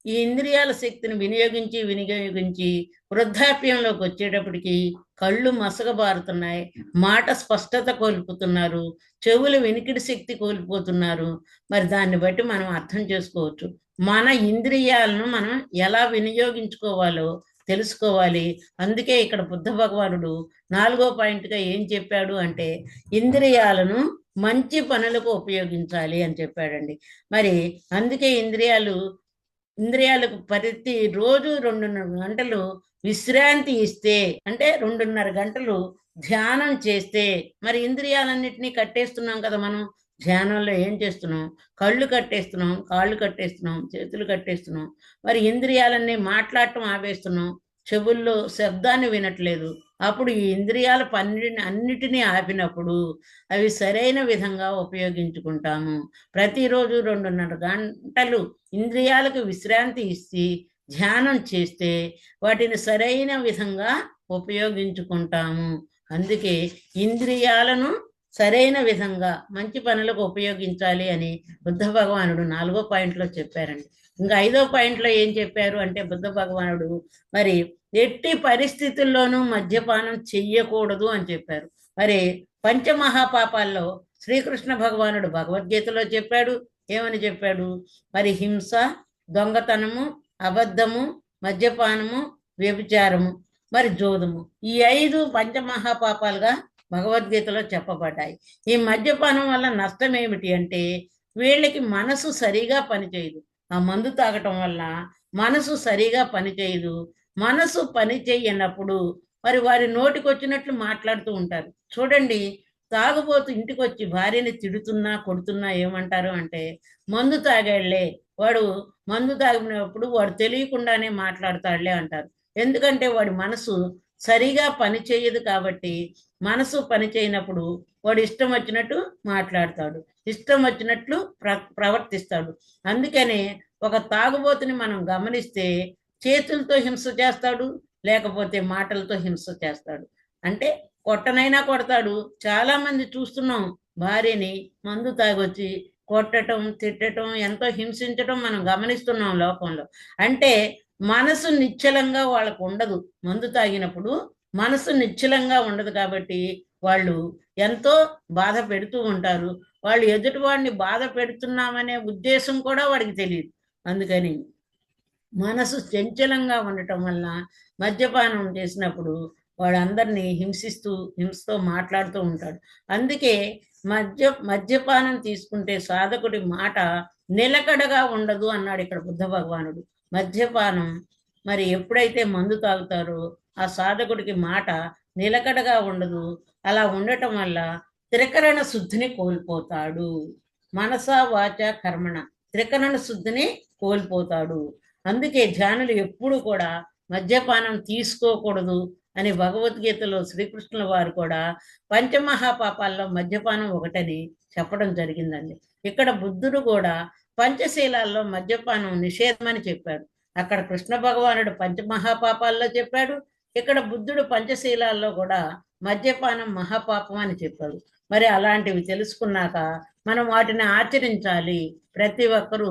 ఈ ఇంద్రియాల శక్తిని వినియోగించి వృద్ధాప్యంలోకి వచ్చేటప్పటికి కళ్ళు మసకబారుతున్నాయి, మాట స్పష్టత కోల్పోతున్నారు, చెవులు వినికిడి శక్తి కోల్పోతున్నారు. మరి దాన్ని బట్టి మనం అర్థం చేసుకోవచ్చు, మన ఇంద్రియాలను మనం ఎలా వినియోగించుకోవాలో తెలుసుకోవాలి. అందుకే ఇక్కడ బుద్ధ భగవానుడు 4వ పాయింట్గా ఏం చెప్పాడు అంటే ఇంద్రియాలను మంచి పనులకు ఉపయోగించాలి అని చెప్పాడండి. మరి అందుకే ఇంద్రియాలకు ప్రతి రోజు 2:30 గంటలు విశ్రాంతి ఇస్తే, అంటే 2:30 గంటలు ధ్యానం చేస్తే, మరి ఇంద్రియాలన్నిటినీ కట్టేస్తున్నాం కదా మనం. ధ్యానంలో ఏం చేస్తున్నాం? కళ్ళు కట్టేస్తున్నాం, కాళ్ళు కట్టేస్తున్నాం, చేతులు కట్టేస్తున్నాం. మరి ఇంద్రియాలన్నీ మాట్లాడటం ఆపేస్తున్నాం, చెవుల్లో శబ్దాన్ని వినట్లేదు. అప్పుడు ఈ ఇంద్రియాల అన్నిటినీ ఆపినప్పుడు అవి సరైన విధంగా ఉపయోగించుకుంటాము. ప్రతిరోజు 2:30 గంటలు ఇంద్రియాలకు విశ్రాంతి ఇచ్చి ధ్యానం చేస్తే వాటిని సరైన విధంగా ఉపయోగించుకుంటాము. అందుకే ఇంద్రియాలను సరైన విధంగా మంచి పనులకు ఉపయోగించాలి అని బుద్ధ భగవానుడు 4వ పాయింట్లో చెప్పారండి. ఇంకా 5వ పాయింట్లో ఏం చెప్పారు అంటే బుద్ధ భగవానుడు మరి ఎట్టి పరిస్థితుల్లోనూ మద్యపానం చెయ్యకూడదు అని చెప్పారు. మరి పంచమహాపాపాల్లో శ్రీకృష్ణ భగవానుడు భగవద్గీతలో చెప్పాడు. ఏమని చెప్పాడు? మరి హింస, దొంగతనము, అబద్ధము, మద్యపానము, వ్యభిచారము, మరి జోదము, ఈ 5 పంచమహాపాపాలుగా భగవద్గీతలో చెప్పబడ్డాయి. ఈ మద్యపానం వల్ల నష్టం ఏమిటి అంటే వీళ్ళకి మనసు సరిగా పనిచేయదు. ఆ మందు తాగటం వల్ల మనసు సరిగా పనిచేయదు. మనసు పని చేయనప్పుడు మరి వారి నోటికి వచ్చినట్లు మాట్లాడుతూ ఉంటారు. చూడండి, తాగుబోతు ఇంటికి వచ్చి భార్యని తిడుతున్నా కొడుతున్నా ఏమంటారు అంటే మందు తాగాళ్లే, వాడు మందు తాగినప్పుడు వాడు తెలియకుండానే మాట్లాడతాడులే అంటారు. ఎందుకంటే వాడి మనసు సరిగా పని చేయదు కాబట్టి. మనసు పని చేయనప్పుడు వాడు ఇష్టం వచ్చినట్టు మాట్లాడతాడు, ఇష్టం వచ్చినట్లు ప్రవర్తిస్తాడు. అందుకనే ఒక తాగుబోతుని మనం గమనిస్తే చేతులతో హింస చేస్తాడు, లేకపోతే మాటలతో హింస చేస్తాడు. అంటే కొట్టనైనా కొడతాడు. చాలా మంది చూస్తున్నాం, భార్యని మందు తాగొచ్చి కొట్టడం, తిట్టడం, ఎంతో హింసించడం మనం గమనిస్తున్నాం లోకంలో. అంటే మనసు నిశ్చలంగా వాళ్ళకు ఉండదు. మందు తాగినప్పుడు మనసు నిశ్చలంగా ఉండదు కాబట్టి వాళ్ళు ఎంతో బాధ పెడుతూ ఉంటారు. వాళ్ళు ఎదుటి వాడిని బాధ పెడుతున్నామనే ఉద్దేశం కూడా వాడికి తెలియదు. అందుకని మనసు చంచలంగా ఉండటం వల్ల మద్యపానం చేసినప్పుడు వాడు అందరినీ హింసతో మాట్లాడుతూ ఉంటాడు. అందుకే మద్యపానం తీసుకుంటే సాధకుడి మాట నిలకడగా ఉండదు అన్నాడు ఇక్కడ బుద్ధ భగవానుడు. మద్యపానం మరి ఎప్పుడైతే మందు తాగుతారో ఆ సాధకుడికి మాట నిలకడగా ఉండదు. అలా ఉండటం వల్ల త్రికరణ శుద్ధిని కోల్పోతాడు. మనస వాచ కర్మణ త్రికరణ శుద్ధిని కోల్పోతాడు. అందుకే ధ్యానులు ఎప్పుడు కూడా మద్యపానం తీసుకోకూడదు అని భగవద్గీతలో శ్రీకృష్ణుల వారు కూడా పంచమహాపాపాల్లో మద్యపానం ఒకటని చెప్పడం జరిగిందండి. ఇక్కడ బుద్ధుడు కూడా పంచశీలాల్లో మద్యపానం నిషేధమని చెప్పాడు. అక్కడ కృష్ణ భగవానుడు పంచమహాపాపాల్లో చెప్పాడు, ఇక్కడ బుద్ధుడు పంచశీలాల్లో కూడా మద్యపానం మహాపాపం అని చెప్పాడు. మరి అలాంటివి తెలుసుకున్నాక మనం వాటిని ఆచరించాలి. ప్రతి ఒక్కరూ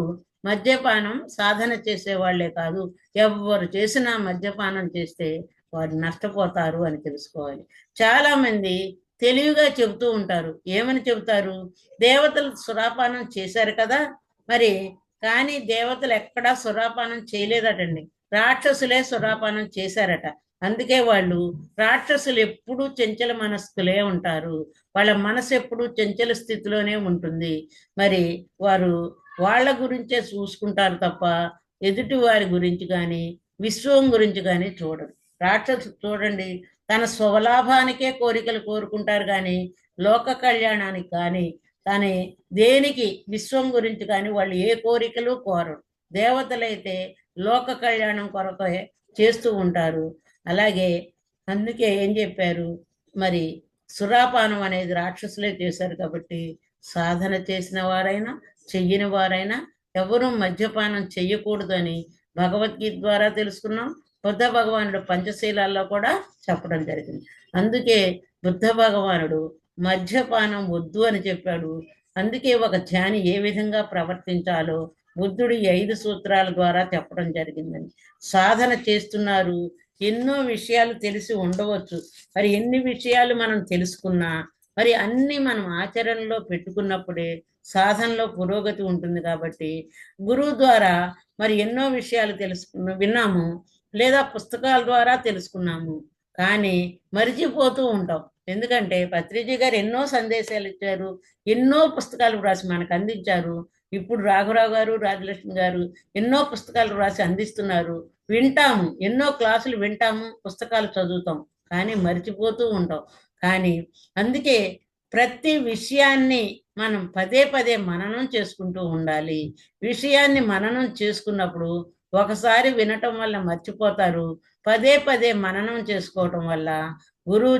మద్యపానం సాధన చేసేవాళ్లే కాదు, ఎవరు చేసినా మద్యపానం చేస్తే వారు నష్టపోతారు అని తెలుసుకోవాలి. చాలా మంది తెలివిగా చెబుతూ ఉంటారు. ఏమని చెబుతారు? దేవతలు సురాపానం చేశారు కదా, మరి కానీ దేవతలు ఎక్కడా సురాపానం చేయలేదటండి, రాక్షసులే సురాపానం చేశారట. అందుకే వాళ్ళు రాక్షసులు ఎప్పుడూ చంచల మనస్కులే ఉంటారు. వాళ్ళ మనసు ఎప్పుడూ చంచల స్థితిలోనే ఉంటుంది. మరి వారు వాళ్ళ గురించే చూసుకుంటారు తప్ప ఎదుటి వారి గురించి కానీ విశ్వం గురించి కానీ చూడరు. రాక్షసులు చూడండి, తన స్వలాభానికే కోరికలు కోరుకుంటారు కానీ లోక కళ్యాణానికి కానీ కానీ దేనికి విశ్వం గురించి కానీ వాళ్ళు ఏ కోరికలు కోరరు. దేవతలైతే లోక కళ్యాణం కొరకే చేస్తూ ఉంటారు. అలాగే అందుకే ఏం చెప్పారు, మరి సురాపానం అనేది రాక్షసులే చేశారు కాబట్టి సాధన చేసిన వారైనా చెయ్యని వారైనా ఎవరూ మద్యపానం చెయ్యకూడదని భగవద్గీత ద్వారా తెలుసుకున్నాం. బుద్ధ భగవానుడు పంచశీలాల్లో కూడా చెప్పడం జరిగింది. అందుకే బుద్ధ భగవానుడు మద్యపానం వద్దు అని చెప్పాడు. అందుకే ఒక ధ్యాని ఏ విధంగా ప్రవర్తించాలో బుద్ధుడు 5 సూత్రాల ద్వారా చెప్పడం జరిగిందని. సాధన చేస్తున్నారు, ఎన్నో విషయాలు తెలిసి ఉండవచ్చు. మరి ఎన్ని విషయాలు మనం తెలుసుకున్నా మరి అన్ని మనం ఆచరణలో పెట్టుకున్నప్పుడే సాధనలో పురోగతి ఉంటుంది. కాబట్టి గురువు ద్వారా మరి ఎన్నో విషయాలు విన్నాము, లేదా పుస్తకాల ద్వారా తెలుసుకున్నాము, కానీ మరిచిపోతూ ఉంటాం. ఎందుకంటే పత్రిజీ గారు ఎన్నో సందేశాలు ఇచ్చారు, ఎన్నో పుస్తకాలు రాసి మనకు అందించారు. ఇప్పుడు రాఘవరావు గారు, రాజలక్ష్మి గారు ఎన్నో పుస్తకాలు రాసి అందిస్తున్నారు. వింటాము, ఎన్నో క్లాసులు వింటాము, పుస్తకాలు చదువుతాం, కానీ మర్చిపోతూ ఉంటాం. కానీ అందుకే ప్రతి విషయాన్ని మనం పదే పదే మననం చేసుకుంటూ ఉండాలి. విషయాన్ని మననం చేసుకున్నప్పుడు ఒకసారి వినటం వల్ల మర్చిపోతారు, పదే పదే మననం చేసుకోవటం వల్ల గురువు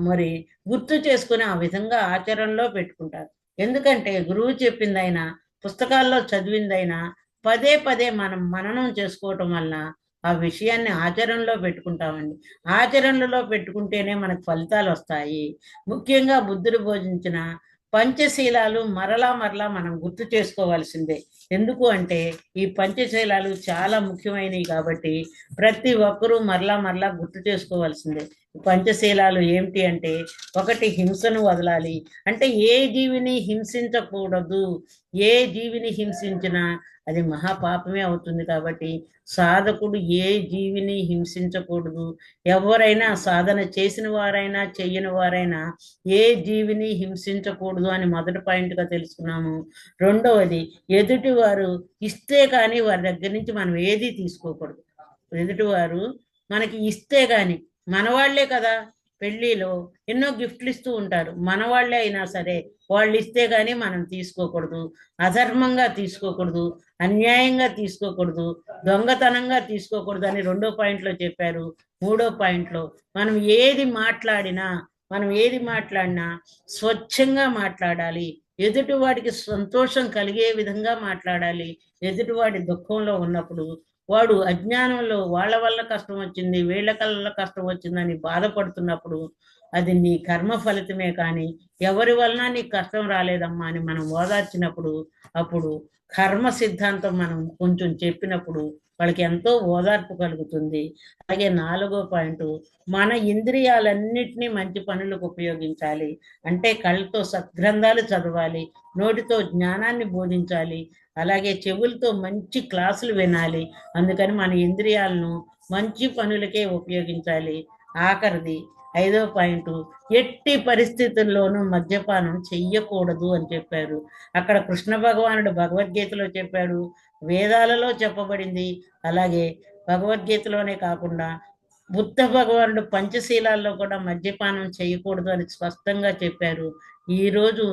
మరి గుర్తు చేసుకుని ఆ విధంగా ఆచరణలో పెట్టుకుంటారు. ఎందుకంటే గురువు చెప్పిందైనా పుస్తకాల్లో చదివిందైనా పదే పదే మనం మననం చేసుకోవటం వలన ఆ విషయాన్ని ఆచరణలో పెట్టుకుంటామండి. ఆచరణలో పెట్టుకుంటేనే మనకు ఫలితాలు వస్తాయి. ముఖ్యంగా బుద్ధుడు బోధించిన పంచశీలాలు మరలా మరలా మనం గుర్తు చేసుకోవాల్సిందే. ఎందుకు అంటే ఈ పంచశీలాలు చాలా ముఖ్యమైనవి కాబట్టి ప్రతి ఒక్కరూ మరలా మరలా గుర్తు చేసుకోవాల్సిందే. పంచశీలాలు ఏమిటి అంటే, ఒకటి హింసను వదలాలి, అంటే ఏ జీవిని హింసించకూడదు. ఏ జీవిని హింసించినా అది మహాపాపమే అవుతుంది. కాబట్టి సాధకుడు ఏ జీవిని హింసించకూడదు. ఎవరైనా సాధన చేసిన వారైనా చెయ్యని వారైనా ఏ జీవిని హింసించకూడదు అని మొదటి పాయింట్గా తెలుసుకున్నాము. రెండవది, ఎదుటి వారు ఇస్తే కానీ వారి దగ్గర నుంచి మనం ఏది తీసుకోకూడదు. ఎదుటివారు మనకి ఇస్తే కానీ, మనవాళ్లే కదా, పెళ్లిలో ఎన్నో గిఫ్ట్లు ఇస్తూ ఉంటారు, మనవాళ్లే అయినా సరే వాళ్ళు ఇస్తే కానీ మనం తీసుకోకూడదు. అధర్మంగా తీసుకోకూడదు, అన్యాయంగా తీసుకోకూడదు, దొంగతనంగా తీసుకోకూడదు అని 2వ పాయింట్లో చెప్పారు. 3వ పాయింట్లో మనం ఏది మాట్లాడినా స్వచ్ఛంగా మాట్లాడాలి. ఎదుటివాడికి సంతోషం కలిగే విధంగా మాట్లాడాలి. ఎదుటివాడి దుఃఖంలో ఉన్నప్పుడు, వాడు అజ్ఞానంలో వాళ్ళ వల్ల కష్టం వచ్చింది, వీళ్ళ వల్ల కష్టం వచ్చిందని బాధపడుతున్నప్పుడు అది నీ కర్మ ఫలితమే కానీ ఎవరి వలన నీకు కష్టం రాలేదమ్మా అని మనం ఓదార్చినప్పుడు, అప్పుడు కర్మ సిద్ధాంతం మనం కొంచెం చెప్పినప్పుడు వాళ్ళకి ఎంతో ఓదార్పు కలుగుతుంది. అలాగే 4వ పాయింట్, మన ఇంద్రియాలన్నిటినీ మంచి పనులకు ఉపయోగించాలి. అంటే కళ్ళతో సద్గ్రంథాలు చదవాలి, నోటితో జ్ఞానాన్ని బోధించాలి, అలాగే చెవులతో మంచి క్లాసులు వినాలి. అందుకని మన ఇంద్రియాలను మంచి పనులకే ఉపయోగించాలి. ఆఖరిది 5వ పాయింట్, ఎట్టి పరిస్థితుల్లోనూ మద్యపానం చెయ్యకూడదు అని చెప్పారు. అక్కడ కృష్ణ భగవానుడు భగవద్గీతలో చెప్పాడు, వేదాలలో చెప్పబడింది. అలాగే భగవద్గీతలోనే కాకుండా బుద్ధ భగవానుడు పంచశీలాల్లో కూడా మద్యపానం చేయకూడదు అని స్పష్టంగా చెప్పారు. ఈరోజు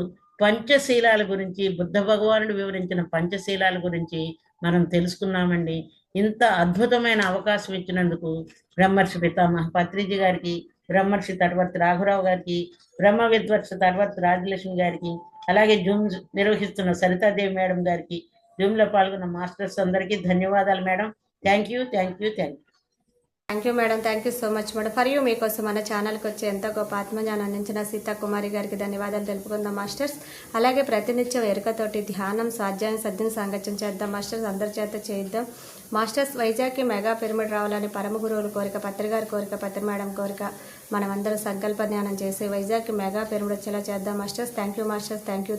పంచశీలాల గురించి, బుద్ధ భగవానుడు వివరించిన పంచశీలాల గురించి మనం తెలుసుకున్నామండి. ఇంత అద్భుతమైన అవకాశం ఇచ్చినందుకు బ్రహ్మర్షి పితామహ పత్రిజీ గారికి, బ్రహ్మర్షి తటవర్తి రాఘవరావు గారికి, బ్రహ్మ విద్వర్ష తటవర్తి రాజలక్ష్మి గారికి, అలాగే జూమ్ నిర్వహిస్తున్న సరితాదేవి మేడం గారికి, జూమ్లో పాల్గొన్న మాస్టర్స్ అందరికీ ధన్యవాదాలు madam. Thank you. Thank you madam, thank you so much madam. For you, మీకోసం మన ఛానల్కి వచ్చి ఎంతో గొప్ప ఆత్మజ్ఞానం అందించిన సీతాకుమారి గారికి ధన్యవాదాలు తెలుపుకుందాం మాస్టర్స్. అలాగే ప్రతినిత్యం ఎరుకతోటి ధ్యానం, స్వాధ్యాయం, సద్యం సాంగత్యం చేద్దాం మాస్టర్స్, అందరి చేత చేద్దాం మాస్టర్స్. వైజాగ్కి మెగా పిరమిడ్ రావాలని పరమ గురువుల కోరిక, పత్రిగారి కోరిక, పత్రి మేడం కోరిక, మనమందరం సంకల్ప ధ్యానం చేసి వైజాగ్కి మెగా పిరమిడ్ వచ్చేలా చేద్దాం masters. Thank you masters, thank you.